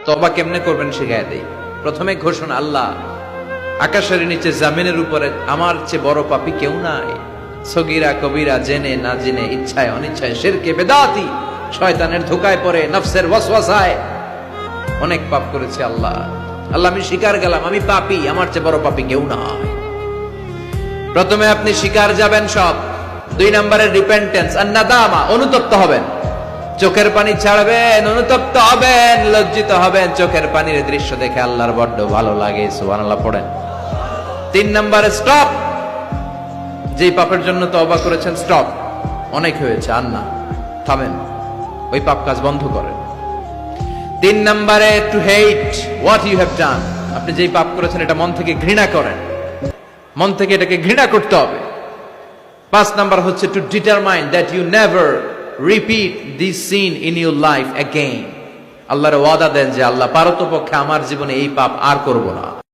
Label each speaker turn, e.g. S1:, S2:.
S1: তওবা কেমনে করবেন শিখায় দেই। প্রথমে ঘোষণা, আল্লাহ আকাশের নিচে জামিনের উপরে আমার চেয়ে বড় পাপী কেউ নাই। সগীরা কবিরা, জেনে না জেনে, ইচ্ছায় অনিচ্ছায়, শিরকে বেদাতি, শয়তানের ধোকায় পড়ে, নফসের ওয়াসওয়াসায় অনেক পাপ করেছি আল্লাহ। আল্লাহ আমি স্বীকার গেলাম আমি পাপী, আমার চেয়ে বড় পাপী কেউ নাই। প্রথমে আপনি স্বীকার যাবেন সব। 2 নম্বরে রিপেন্টেন্স আর নাদামা, অনুতপ্ত হবেন, চোখের পানি ছাড়বেন, অনুতপ্ত হবেন, লজ্জিত হবেন। চোখের পানির দৃশ্য দেখে আল্লাহর বড্ড ভালো লাগে, সুবহানাল্লাহ পড়েন। 3 নম্বরে স্টপ, যেই পাপের জন্য তওবা করেছেন স্টপ, অনেক হয়েছে আর না, থামেন, ওই পাপ কাজ বন্ধ করেন। 3 নম্বরে to hate what you have done, আপনি যেই পাপ করেছেন এটা মন থেকে ঘৃণা করেন, মন থেকে এটাকে ঘৃণা করতে হবে। 5 নাম্বার হচ্ছে to determine that you never repeat this sin in your life again. আল্লাহর ওয়াদা দেন যে আল্লাহ পারতপক্ষে আমার জীবনে এই পাপ আর করব না।